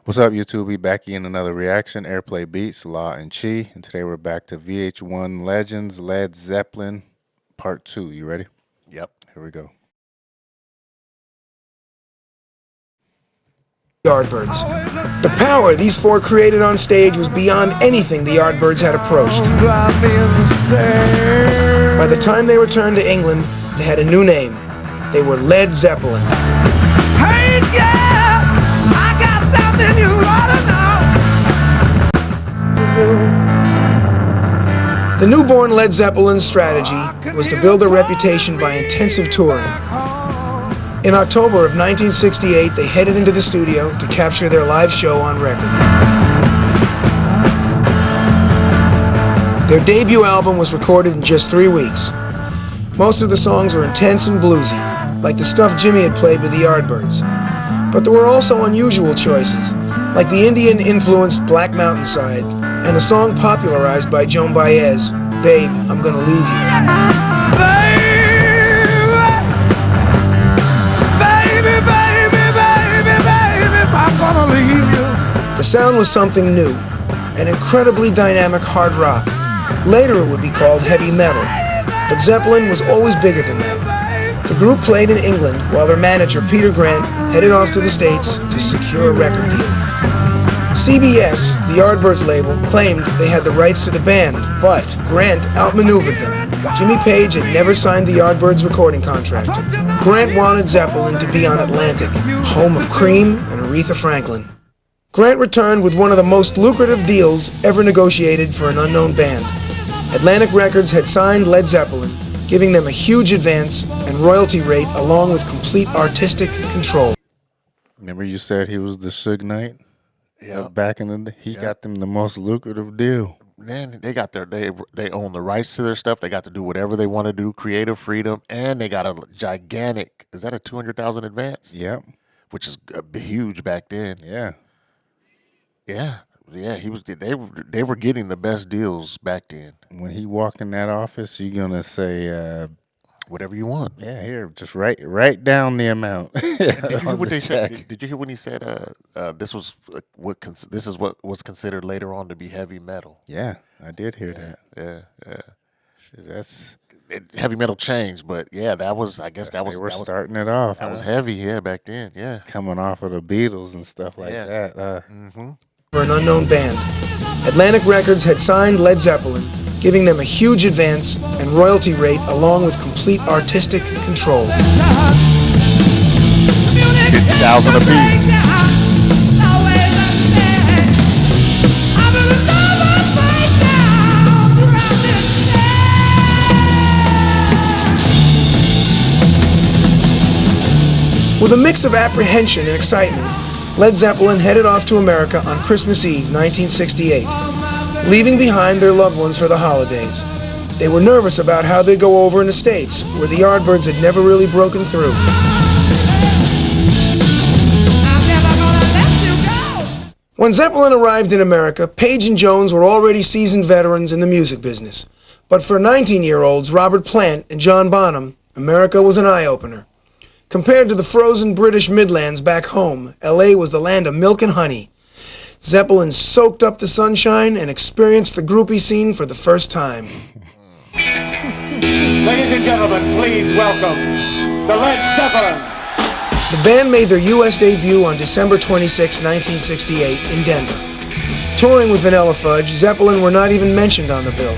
What's up, YouTube? We back in another reaction. Airplay Beats, Law and Chi. And today we're back to VH1 Legends, Led Zeppelin, Part 2. You ready? Yep. Here we go. Yardbirds. The power these four created on stage was beyond anything the Yardbirds had approached. By the time they returned to England, they had a new name. They were Led Zeppelin. Hey, yeah, I got something you ought to know. The newborn Led Zeppelin strategy was to build their reputation by intensive touring. In October of 1968, they headed into the studio to capture their live show on record. Their debut album was recorded in just 3 weeks. Most of the songs were intense and bluesy, like the stuff Jimmy had played with the Yardbirds. But there were also unusual choices, like the Indian-influenced Black Mountainside and a song popularized by Joan Baez, Babe, I'm Gonna Leave You. The sound was something new, an incredibly dynamic hard rock. Later it would be called heavy metal, but Zeppelin was always bigger than that. The group played in England while their manager Peter Grant headed off to the States to secure a record deal. CBS, the Yardbirds label, claimed they had the rights to the band, but Grant outmaneuvered them. Jimmy Page had never signed the Yardbirds recording contract. Grant wanted Zeppelin to be on Atlantic, home of Cream and Aretha Franklin. Grant returned with one of the most lucrative deals ever negotiated for an unknown band. Atlantic Records had signed Led Zeppelin, giving them a huge advance and royalty rate along with complete artistic control. Remember you said he was the Suge Knight? Yeah. Back in the day, he got them the most lucrative deal. Man, they got they own the rights to their stuff. They got to do whatever they want to do, creative freedom, and they got a gigantic, is that a 200,000 advance? Yep. Which is huge back then. Yeah. Yeah. He was. They were getting the best deals back then. When he walked in that office, you're gonna say, whatever you want. yeah, here, just write down the amount. Did you hear what they said? Did you hear when he said this was this is what was considered later on to be heavy metal? Yeah, I did hear that. Yeah. Shit, that's Heavy metal changed, but yeah, that was. I guess that was. they were starting it off. That was heavy, yeah, back then. Yeah, coming off of the Beatles and stuff like that. For an unknown band. Atlantic Records had signed Led Zeppelin, giving them a huge advance and royalty rate along with complete artistic control. 50,000 apiece. With a mix of apprehension and excitement, Led Zeppelin headed off to America on Christmas Eve, 1968, leaving behind their loved ones for the holidays. They were nervous about how they'd go over in the States, where the Yardbirds had never really broken through. When Zeppelin arrived in America, Page and Jones were already seasoned veterans in the music business. But for 19-year-olds Robert Plant and John Bonham, America was an eye-opener. Compared to the frozen British Midlands back home, LA was the land of milk and honey. Zeppelin soaked up the sunshine and experienced the groupie scene for the first time. Ladies and gentlemen, please welcome the Led Zeppelin. The band made their U.S. debut on December 26, 1968 in Denver. Touring with Vanilla Fudge, Zeppelin were not even mentioned on the bill.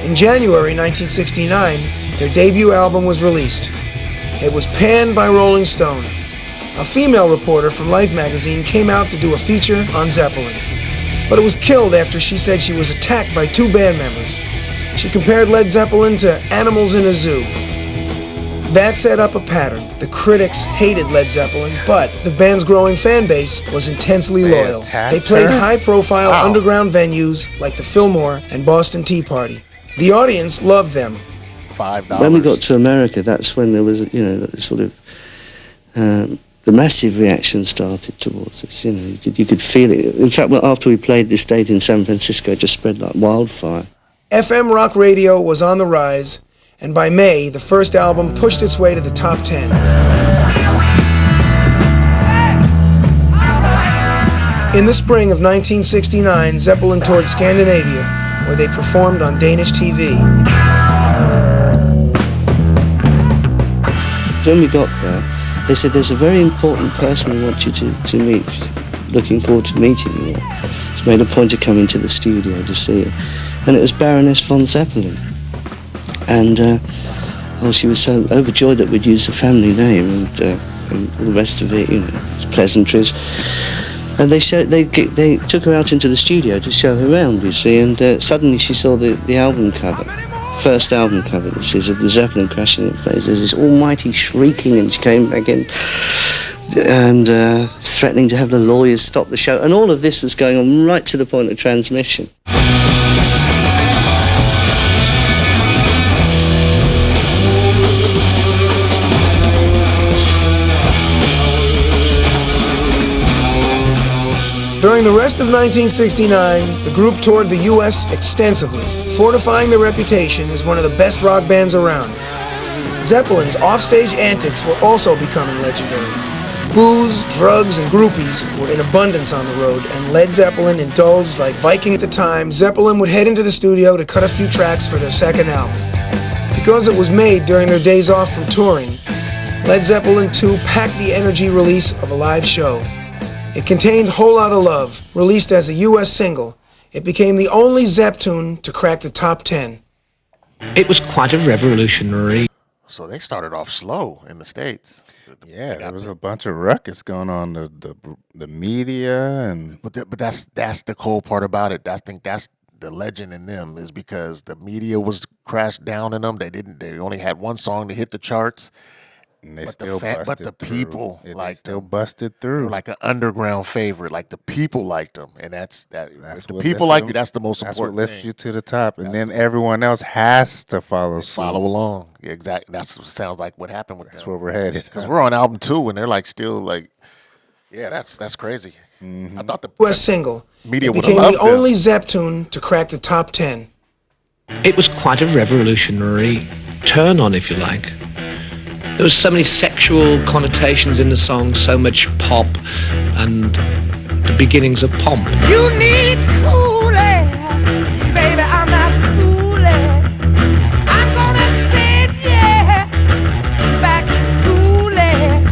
In January 1969, their debut album was released. It was panned by Rolling Stone. A female reporter from Life magazine came out to do a feature on Zeppelin. But it was killed after she said she was attacked by 2 band members. She compared Led Zeppelin to animals in a zoo. That set up a pattern. The critics hated Led Zeppelin, but the band's growing fan base was intensely loyal. They played high-profile underground venues like the Fillmore and Boston Tea Party. The audience loved them. $5. When we got to America, that's when there was, sort of the massive reaction started towards us. You could feel it. In fact, after we played this date in San Francisco, it just spread like wildfire. FM rock radio was on the rise, and by May, the first album pushed its way to the top 10. In the spring of 1969, Zeppelin toured Scandinavia, where they performed on Danish TV. When we got there, they said, there's a very important person we want you to meet. Looking forward to meeting you. She made a point of coming to the studio to see it. And it was Baroness von Zeppelin. And she was so overjoyed that we'd used the family name and all the rest of it, you know, pleasantries. And they took her out into the studio to show her around, you see, and suddenly she saw the album cover, first album cover. This is the Zeppelin crashing in place. There's this almighty shrieking, and she came back in and threatening to have the lawyers stop the show. And all of this was going on right to the point of transmission. During the rest of 1969, the group toured the U.S. extensively, fortifying their reputation as one of the best rock bands around. Zeppelin's offstage antics were also becoming legendary. Booze, drugs, and groupies were in abundance on the road, and Led Zeppelin indulged like Viking at the time. Zeppelin would head into the studio to cut a few tracks for their second album. Because it was made during their days off from touring, Led Zeppelin II packed the energy release of a live show. It contained Whole Lotta Love, released as a U.S. single. It became the only Zepp tune to crack the top 10. It was quite a revolutionary. So they started off slow in the States. Yeah, there was a bunch of ruckus going on, the media and. But that's the cool part about it. I think that's the legend in them, is because the media was crashed down in them. They only had one song to hit the charts. And they But still but the through. people They liked still them. busted They were through. like an underground favorite. Like the people liked them, and that's if the what people lifted like them- you. That's the most That's what important lifts thing. you to the top, and then everyone else has to follow suit. Follow along, yeah, exactly. That's what sounds like what happened with That's them. where we're headed. Because we're on album 2, and they're like still like, yeah, that's crazy. I thought the U.S. single. media It would have became loved the them. only Zepp tune to crack the top 10. It was quite a revolutionary turn on, if you like. There was so many sexual connotations in the song, so much pop and the beginnings of pomp. You need cooling, baby, I'm not fooling. I'm gonna send you back to schooling.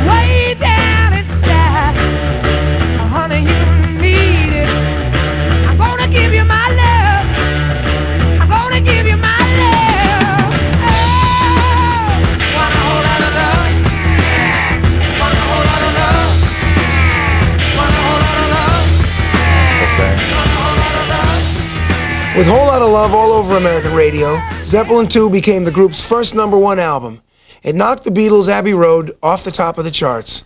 Way down inside, honey, you need it. I'm gonna give you my love. I'm gonna give you my love. Oh, want a whole lot of love. Want a whole lot of love. Want a whole lot of love. Want a whole lot of love. With Whole Lotta Love all over American radio, Zeppelin II became the group's first #1 album. It knocked the Beatles' Abbey Road off the top of the charts.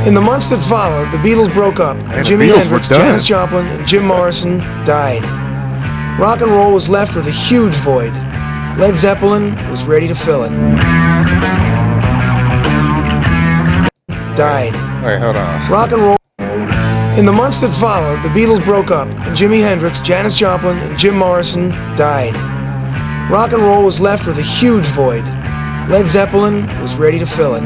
In the months that followed, the Beatles broke up, and the Jimi Beatles were Hendrix, done. Janis Joplin, and Jim Morrison died. Rock and roll was left with a huge void. Led Zeppelin was ready to fill it. Died. Wait, hold on. Rock and roll. In the months that followed, the Beatles broke up, and Jimi Hendrix, Janis Joplin, and Jim Morrison died. Rock and roll was left with a huge void. Led Zeppelin was ready to fill it.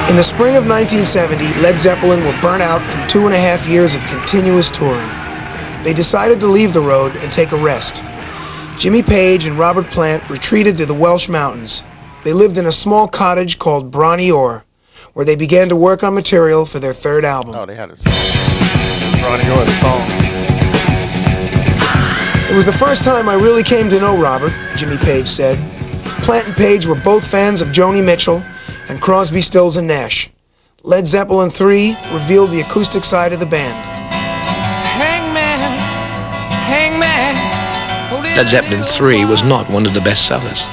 In the spring of 1970, Led Zeppelin were burnt out from 2.5 years of continuous touring. They decided to leave the road and take a rest. Jimmy Page and Robert Plant retreated to the Welsh mountains. They lived in a small cottage called Brawny O'r, where they began to work on material for their third album. Oh, they had a Ronnie Yoy, the song. It was the first time I really came to know Robert, Jimmy Page said. Plant and Page were both fans of Joni Mitchell and Crosby, Stills and Nash. Led Zeppelin III revealed the acoustic side of the band. Hangman, hangman. Led Zeppelin III was not one of the best sellers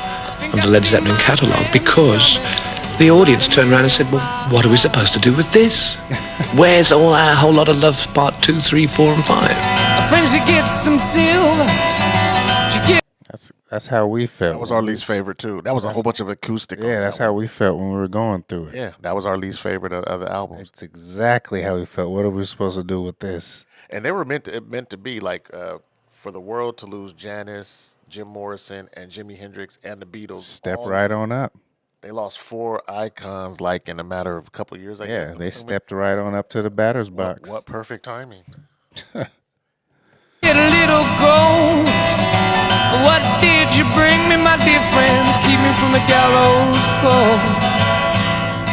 of the Led Zeppelin catalogue because the audience turned around and said, well, what are we supposed to do with this? Where's all our Whole Lot of Love Part 2, 3, 4 and 5? Friends, you get some silver. You get That's how we felt. That was our least favorite too. That was a whole bunch of acoustic. Yeah, that's how we felt when we were going through it. Yeah, that was our least favorite of the albums. It's exactly how we felt. What are we supposed to do with this? And they were meant to be like for the world to lose Janis, Jim Morrison, and Jimi Hendrix and the Beatles. Step right on up. They lost 4 icons like in a matter of a couple of years. I guess. Yeah, they stepped right on up to the batter's box. What perfect timing. a little gold. What did you bring me, my dear friends? Keep me from the gallows pole.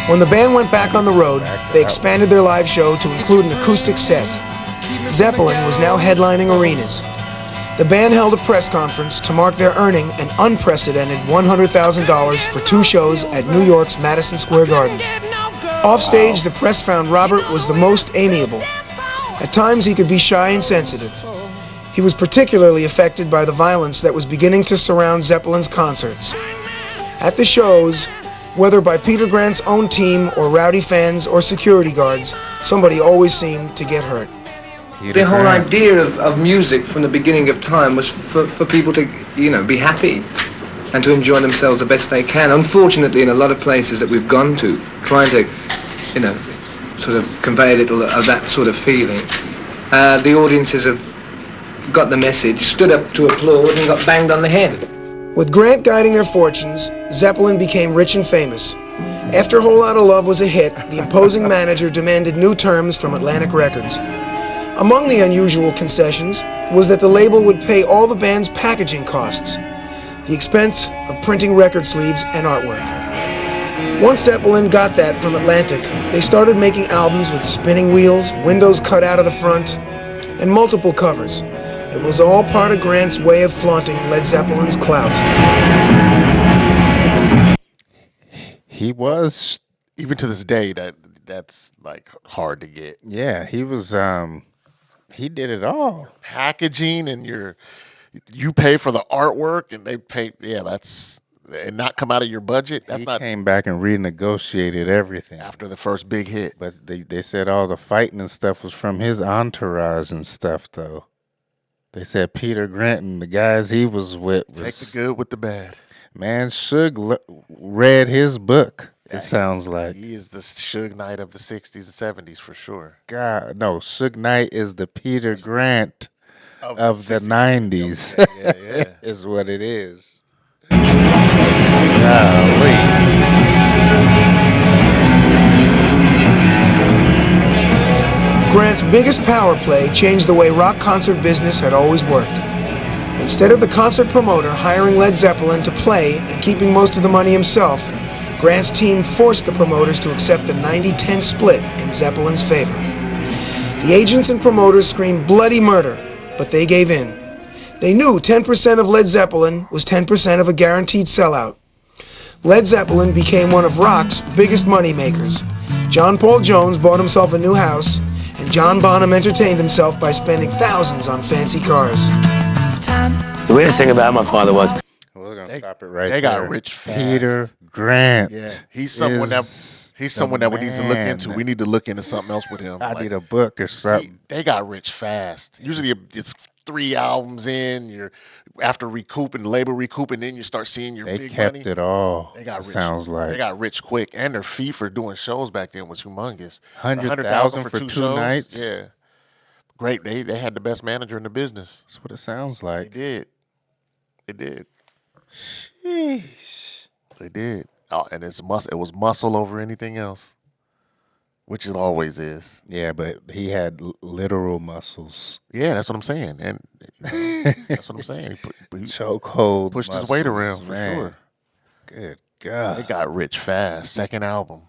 When the band went back on the road, they expanded their live show to include an acoustic set. Zeppelin was now headlining arenas. The band held a press conference to mark their earning an unprecedented $100,000 for 2 shows at New York's Madison Square Garden. Offstage, the press found Robert was the most amiable. At times, he could be shy and sensitive. He was particularly affected by the violence that was beginning to surround Zeppelin's concerts. At the shows, whether by Peter Grant's own team or rowdy fans or security guards, somebody always seemed to get hurt. The whole idea of music from the beginning of time was for people to, be happy and to enjoy themselves the best they can. Unfortunately, in a lot of places that we've gone to, trying to, sort of convey a little of that sort of feeling, the audiences have got the message, stood up to applaud and got banged on the head. With Grant guiding their fortunes, Zeppelin became rich and famous. After Whole Lotta Love was a hit, the imposing manager demanded new terms from Atlantic Records. Among the unusual concessions was that the label would pay all the band's packaging costs, the expense of printing record sleeves and artwork. Once Zeppelin got that from Atlantic, they started making albums with spinning wheels, windows cut out of the front, and multiple covers. It was all part of Grant's way of flaunting Led Zeppelin's clout. He was, Even to this day, that's like hard to get. yeah, he was, he did it all. Packaging and you pay for the artwork and they pay. Yeah, and not come out of your budget. That's He not came back and renegotiated everything. after the first big hit. But they said all the fighting and stuff was from his entourage and stuff, though. They said Peter Grant and the guys he was with was, Take the good with the bad. man, Suge read his book, it sounds like. He is the Suge Knight of the 60s and 70s for sure. God, no, Suge Knight is the Peter Grant of the 60s. 90s, Yeah. is what it is. Golly. Grant's biggest power play changed the way rock concert business had always worked. Instead of the concert promoter hiring Led Zeppelin to play and keeping most of the money himself, Grant's team forced the promoters to accept the 90-10 split in Zeppelin's favor. The agents and promoters screamed bloody murder, but they gave in. They knew 10% of Led Zeppelin was 10% of a guaranteed sellout. Led Zeppelin became one of rock's biggest money makers. John Paul Jones bought himself a new house, and John Bonham entertained himself by spending thousands on fancy cars. The weirdest thing about my father was We're gonna stop it right They there. got rich fast. Peter Grant. Yeah, he's someone that we need to look into. We need to look into something else with him. I Like, need a book or something. they got rich fast. Usually it's 3 albums in. You're after label recouping, then you start seeing your They big kept money. it all. They got it rich. Sounds like They got rich quick, and their fee for doing shows back then was humongous. 100,000 for 2 shows. nights? Yeah, great. They had the best manager in the business. That's what it sounds They like. did. They did. Sheesh. They did. Oh, and it was muscle over anything else, which it always is. Yeah, but he had literal muscles. Yeah, that's what I'm saying, and that's what I'm saying. He Chokehold. pushed his weight muscles, around for man. sure. Good They God. got rich fast. Second album.